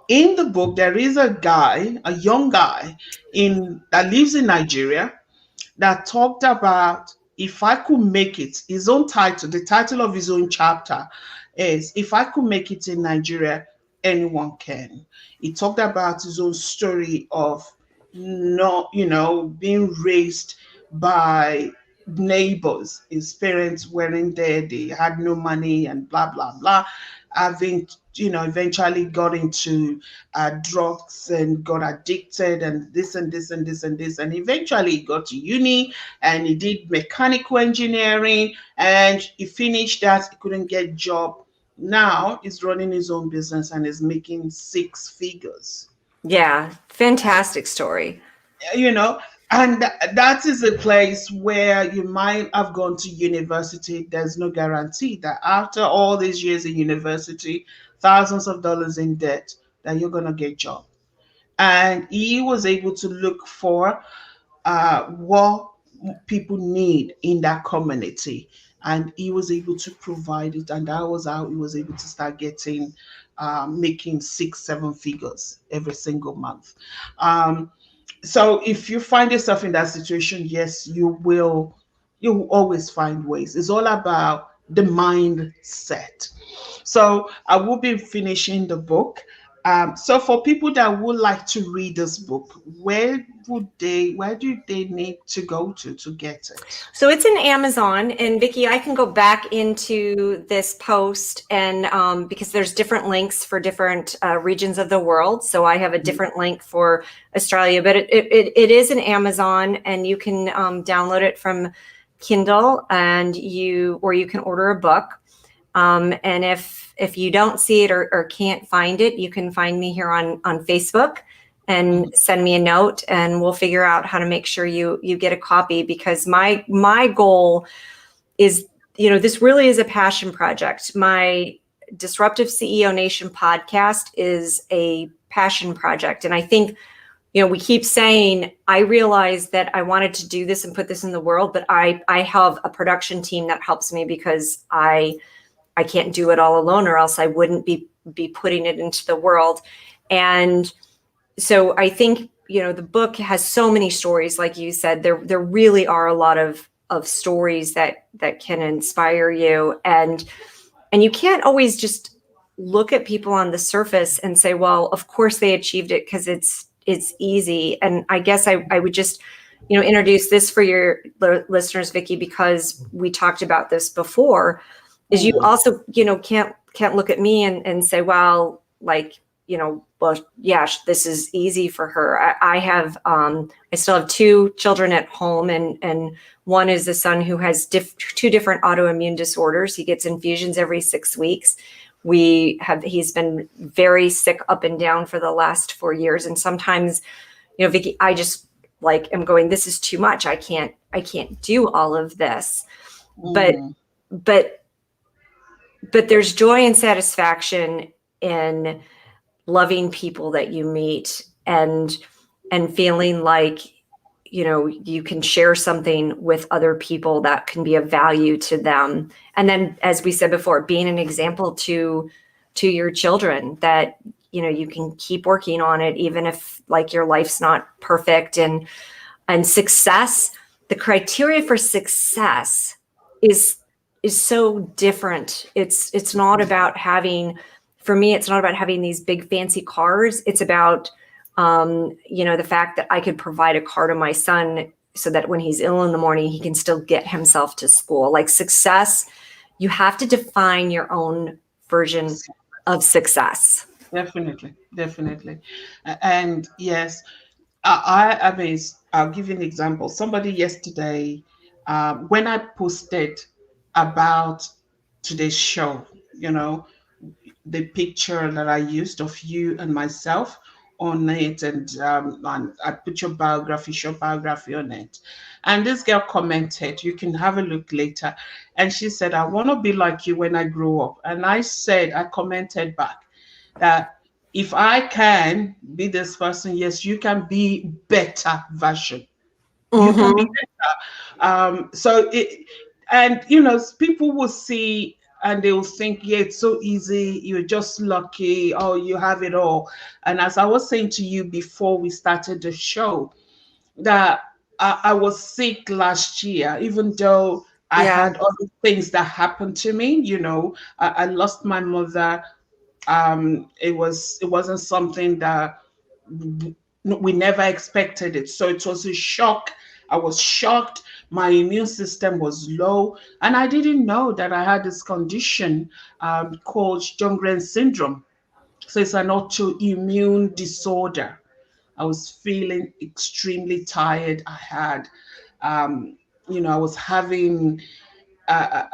S1: In the book, there is a guy, a young guy in that lives in Nigeria, that talked about if I could make it, his own title, the title of his own chapter is, if I could make it in Nigeria, anyone can. He talked about his own story of not, being raised by neighbors. His parents weren't there, they had no money, and blah, blah, blah. Having, eventually got into drugs and got addicted, and this and this and this and this. And eventually he got to uni and he did mechanical engineering, and he finished that. He couldn't get job. Now he's running his own business and is making six figures.
S2: Yeah, fantastic story.
S1: You know, and that is a place where you might have gone to university. There's no guarantee that after all these years in university, thousands of dollars in debt, that you're going to get a job. And he was able to look for what people need in that community, and he was able to provide it, and that was how he was able to start getting making 6 7 figures every single month. So if you find yourself in that situation, yes, you will always find ways. It's all about the mindset. So I will be finishing the book. So for people that would like to read this book, where do they need to go to get it?
S2: So it's in Amazon, and Vicky, I can go back into this post, and because there's different links for different regions of the world. So I have a different link for Australia, but it is in Amazon, and you can download it from Kindle, and you can order a book. And if you don't see it or can't find it, you can find me here on Facebook and send me a note, and we'll figure out how to make sure you get a copy, because my goal is, this really is a passion project. My Disruptive CEO Nation podcast is a passion project. And I think, we keep saying, I realized that I wanted to do this and put this in the world, but I have a production team that helps me, because I can't do it all alone, or else I wouldn't be putting it into the world. And so I think, the book has so many stories, like you said. There really are a lot of stories that can inspire you, and you can't always just look at people on the surface and say, well, of course they achieved it because it's easy. And I guess I would just, introduce this for your listeners, Vicky, because we talked about this before. Is you also, can't look at me and say, well, like, well, yeah, this is easy for her. I have, I still have 2 children at home, and one is a son who has 2 different autoimmune disorders. He gets infusions every 6 weeks. He's been very sick up and down for the last 4 years. And sometimes, Vicky, I just am going, this is too much. I can't do all of this.
S1: Mm.
S2: But there's joy and satisfaction in loving people that you meet, and feeling like, you can share something with other people that can be of value to them. And then, as we said before, being an example to your children, that, you can keep working on it, even if your life's not perfect. And success, the criteria for success is so different. It's not about having, for me, it's not about having these big fancy cars. It's about, the fact that I could provide a car to my son so that when he's ill in the morning, he can still get himself to school. Like, success, you have to define your own version of success.
S1: Definitely, definitely. And yes, I mean, I'll give you an example. Somebody yesterday, when I posted about today's show, the picture that I used of you and myself on it, and I put your biography, short biography on it. And this girl commented, you can have a look later. And she said, I want to be like you when I grow up. And I commented back that if I can be this person, yes, you can be better version. You can be
S2: Mm-hmm.
S1: better. And people will see and they will think, yeah, it's so easy. You're just lucky. Oh, you have it all. And as I was saying to you before we started the show, that I was sick last year, even though I
S2: Yeah.
S1: had other things that happened to me. I lost my mother. It wasn't something that we never expected it. So it was a shock. I was shocked. My immune system was low, and I didn't know that I had this condition called Sjogren's syndrome. So it's an autoimmune disorder. I was feeling extremely tired. Um, I was having, my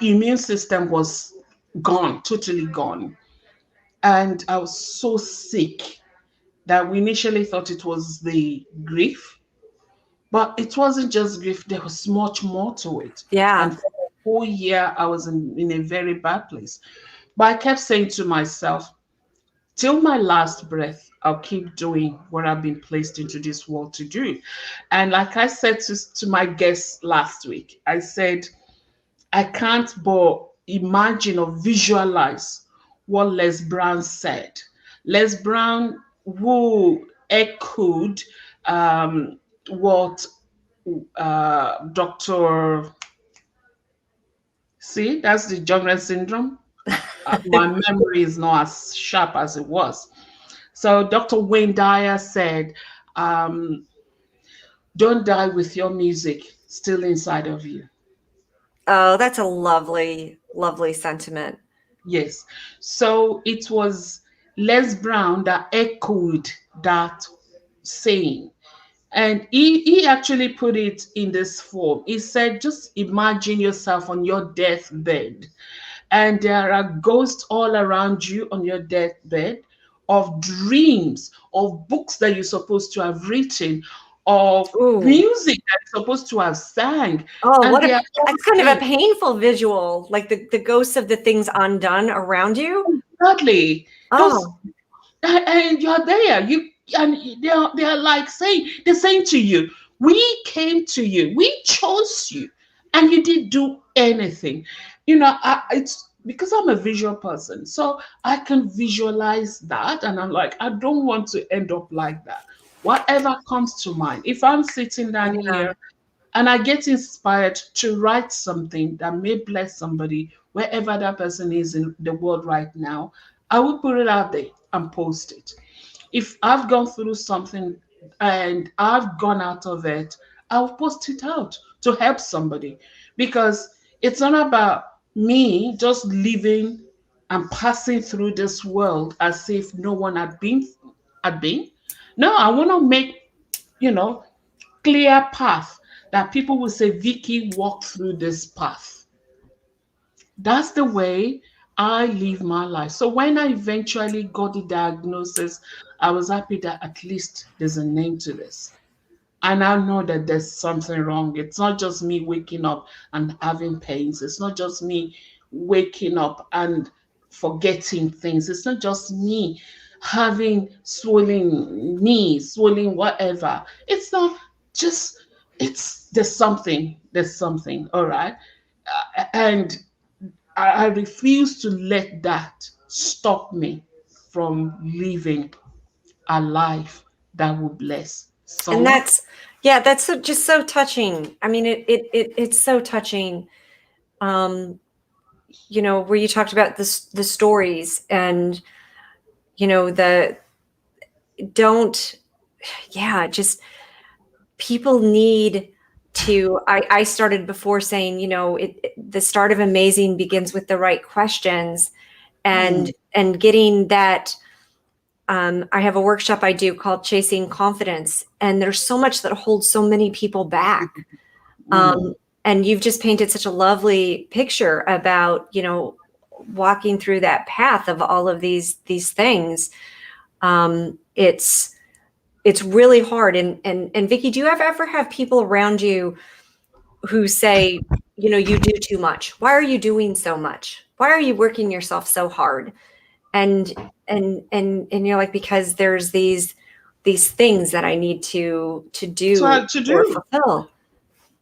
S1: immune system was gone, totally gone. And I was so sick that we initially thought it was the grief, but it wasn't just grief. There was much more to it.
S2: Yeah.
S1: And for a whole year, I was in a very bad place. But I kept saying to myself, till my last breath, I'll keep doing what I've been placed into this world to do. And like I said to my guests last week, I said, I can't but imagine or visualize what Les Brown said. Les Brown, who echoed what Dr. See, that's the Jogren syndrome. My memory is not as sharp as it was. So Dr. Wayne Dyer said, um, don't die with your music still inside of you.
S2: Oh, that's a lovely, lovely sentiment.
S1: Yes. So it was Les Brown that echoed that saying. And he actually put it in this form. He said, just imagine yourself on your deathbed, and there are ghosts all around you on your deathbed of dreams, of books that you're supposed to have written, of
S2: Ooh.
S1: music that you're supposed to have sang.
S2: Oh,
S1: And
S2: what
S1: they
S2: a
S1: are all
S2: that's kind of a
S1: saying,
S2: painful visual, like the ghosts of the things undone around you.
S1: Dudley, those
S2: Oh,
S1: and you're there. And they're like saying, they're saying to you, we came to you, we chose you, and you didn't do anything. It's because I'm a visual person, so I can visualize that, and I'm like, I don't want to end up like that. Whatever comes to mind, if I'm sitting down
S2: yeah.
S1: here and I get inspired to write something that may bless somebody wherever that person is in the world right now, I will put it out there and post it. If I've gone through something and I've gone out of it, I'll post it out to help somebody, because it's not about me just living and passing through this world as if no one had been. No, I want to make, you know, clear path that people will say, Vicky walked through this path. That's the way I live my life. So when I eventually got the diagnosis, I was happy that at least there's a name to this. I now know that there's something wrong. It's not just me waking up and having pains. It's not just me waking up and forgetting things. It's not just me having swollen knees, swollen whatever. It's not just, there's something. There's something. All right. And I refuse to let that stop me from living a life that will bless
S2: And
S1: someone.
S2: that's yeah, that's just so touching. I mean, it's so touching. Um, where you talked about the stories and the don't yeah, just people need to I started before saying, the start of amazing begins with the right questions
S1: Mm,
S2: and getting that. I have a workshop I do called Chasing Confidence, and there's so much that holds so many people back.
S1: mm.
S2: And you've just painted such a lovely picture about, walking through that path of all of these things. It's really hard. And Vicky, do you ever have people around you who say, you do too much? Why are you doing so much? Why are you working yourself so hard? And you're like, because there's these things that I need to
S1: So
S2: do
S1: hard to
S2: or
S1: do.
S2: fulfill.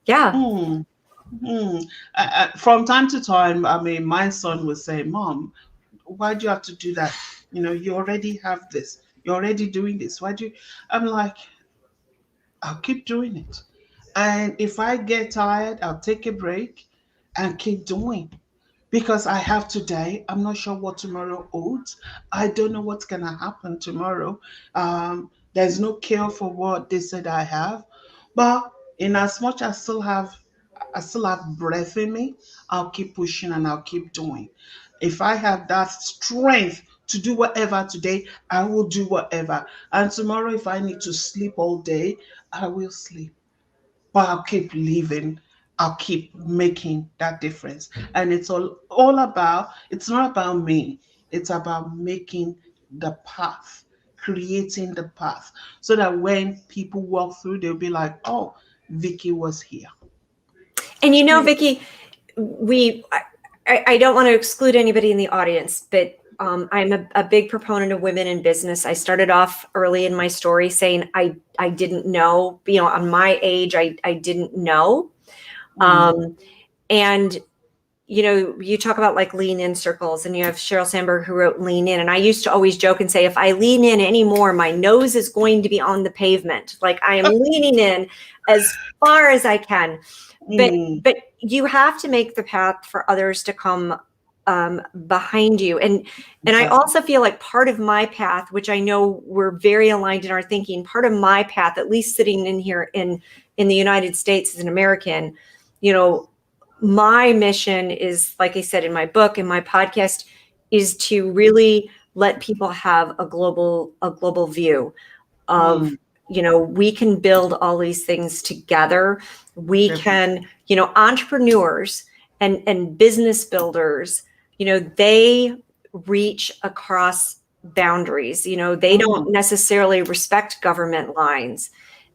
S2: Yeah.
S1: Mm, mm. From time to time, I mean, my son would say, Mom, why do you have to do that? You already have this. You're already doing this. Why do you? I'm like, I'll keep doing it. And if I get tired, I'll take a break and keep doing. Because I have today, I'm not sure what tomorrow holds. I don't know what's going to happen tomorrow. There's no cure for what they said I have. But in as much as I still have breath in me, I'll keep pushing and I'll keep doing. If I have that strength to do whatever today, I will do whatever. And tomorrow, if I need to sleep all day, I will sleep, but I'll keep living. I'll keep making that difference. And it's all about, it's not about me. It's about making the path, creating the path. So that when people walk through, they'll be like, oh, Vicky was here.
S2: And Vicki, I don't want to exclude anybody in the audience, but I'm a big proponent of women in business. I started off early in my story saying I didn't know, on my age, I didn't know. And you talk about like lean in circles, and you have Sheryl Sandberg who wrote Lean In. And I used to always joke and say, if I lean in anymore, my nose is going to be on the pavement. Like I am leaning in as far as I can. But you have to make the path for others to come behind you. And I also feel like part of my path, which I know we're very aligned in our thinking, part of my path, at least sitting in here in the United States as an American, my mission is, like I said in my book and my podcast, is to really let people have a global view of, we can build all these things together. We can, entrepreneurs and business builders, they reach across boundaries. They don't necessarily respect government lines.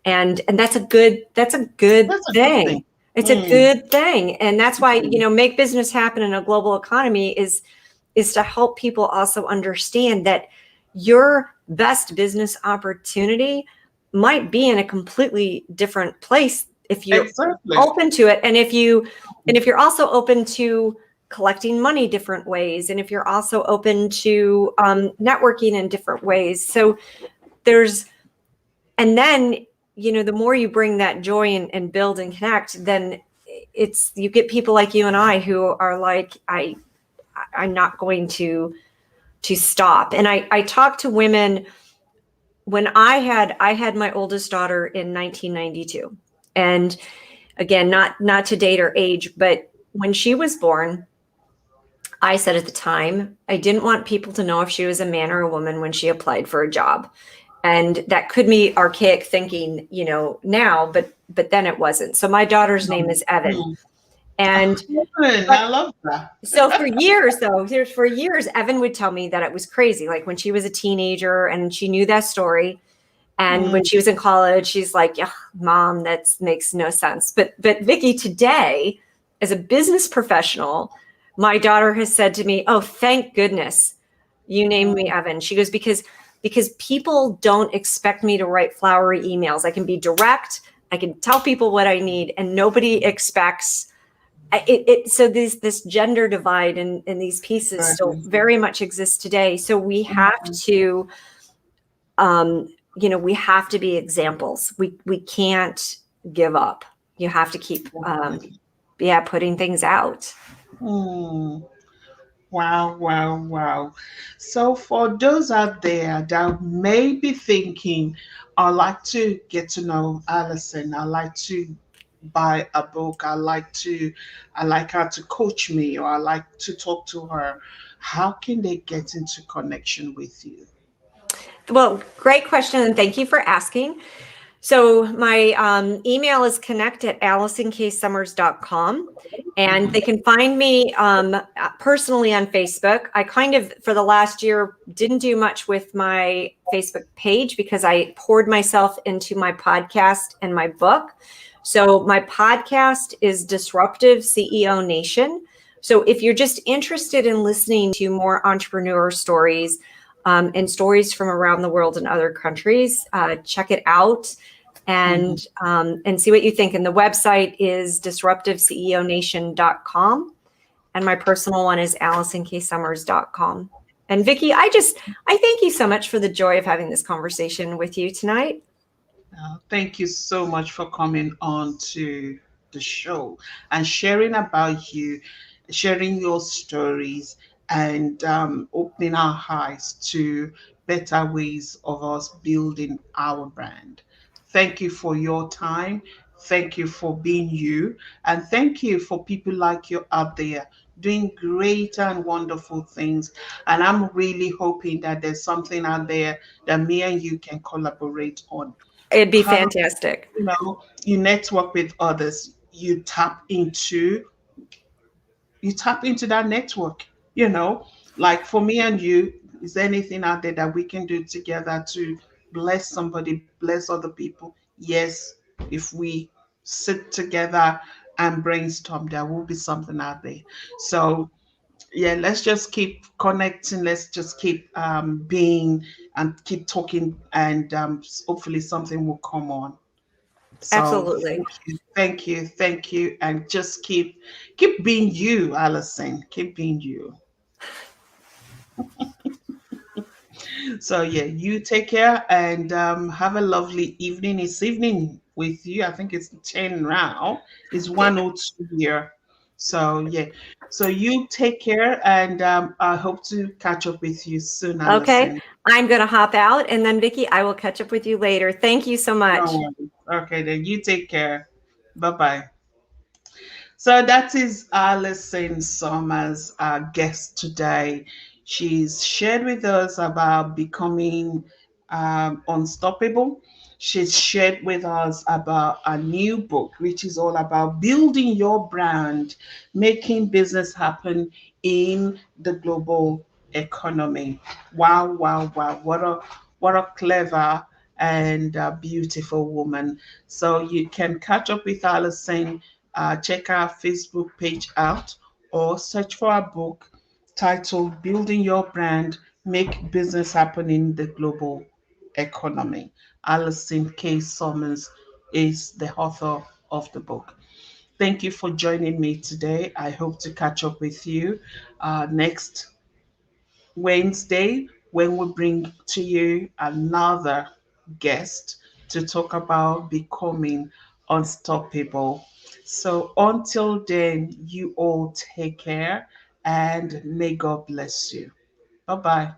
S2: And that's a good thing. It's a good thing. And that's why, make business happen in a global economy is to help people also understand that your best business opportunity might be in a completely different place if you're open to it. And if you're also open to collecting money different ways, and if you're also open to networking in different ways. So and then, the more you bring that joy and build and connect, then you get people like you and I who are like, I'm not going to stop. And I talk to women. When I had my oldest daughter in 1992, and again, not to date or age, but when she was born, I said at the time, I didn't want people to know if she was a man or a woman when she applied for a job. And that could be archaic thinking, now, but then it wasn't. So my daughter's name is Evan. And
S1: I love that.
S2: So for years, Evan would tell me that it was crazy. Like when she was a teenager and she knew that story. And when she was in college, she's like, yeah, Mom, that makes no sense. But Vicky, today, as a business professional, my daughter has said to me, oh, thank goodness you named me Evan. She goes, because people don't expect me to write flowery emails. I can be direct. I can tell people what I need, and nobody expects it. So this gender divide and these pieces still very much exist today. So we have to, we have to be examples. We can't give up. You have to keep, putting things out.
S1: Wow, wow, wow. So for those out there that may be thinking, I'd like to get to know Allison, I like to buy a book, I like her to coach me, or I like to talk to her, how can they get into connection with you?
S2: Well, great question, and thank you for asking. So my email is connect@AllisonKSummers.com, and they can find me personally on Facebook. I kind of, for the last year, didn't do much with my Facebook page because I poured myself into my podcast and my book. So my podcast is Disruptive CEO Nation. So if you're just interested in listening to more entrepreneur stories and stories from around the world and other countries, check it out. And see what you think. And the website is disruptiveceonation.com. And my personal one is AllisonKSummers.com. And Vicky, I thank you so much for the joy of having this conversation with you tonight.
S1: Thank you so much for coming on to the show and sharing about you, sharing your stories, and opening our eyes to better ways of us building our brand. Thank you for your time. Thank you for being you. And thank you for people like you out there doing great and wonderful things. And I'm really hoping that there's something out there that me and you can collaborate on.
S2: It'd be
S1: How,
S2: fantastic.
S1: you network with others, you tap into that network, you know, like for me and you, is there anything out there that we can do together to bless somebody, bless other people? Yes, if we sit together and brainstorm, there will be something out there. So yeah, let's just keep connecting, let's just keep being and keep talking, and hopefully something will come on. So
S2: Absolutely.
S1: thank you, and just keep being you, Allison. Keep being you. So yeah, you take care and have a lovely evening. It's evening with you. I think it's 10 now. It's
S2: Yeah.
S1: 1:02 here. So yeah. So you take care, and I hope to catch up with you soon,
S2: Okay.
S1: Allison.
S2: I'm going to hop out, and then Vicky, I will catch up with you later. Thank you so
S1: No
S2: much.
S1: worries. Okay, then you take care. Bye bye. So that is Alison Summers, our guest today. She's shared with us about becoming unstoppable. She's shared with us about a new book, which is all about building your brand, making business happen in the global economy. Wow, wow, wow. What a clever and beautiful woman. So you can catch up with Alison, check our Facebook page out, or search for our book titled Building Your Brand, Make Business Happen in the Global Economy. Allison K. Summers is the author of the book. Thank you for joining me today. I hope to catch up with you next Wednesday when we bring to you another guest to talk about becoming unstoppable. So until then, you all take care and may God bless you. Bye bye.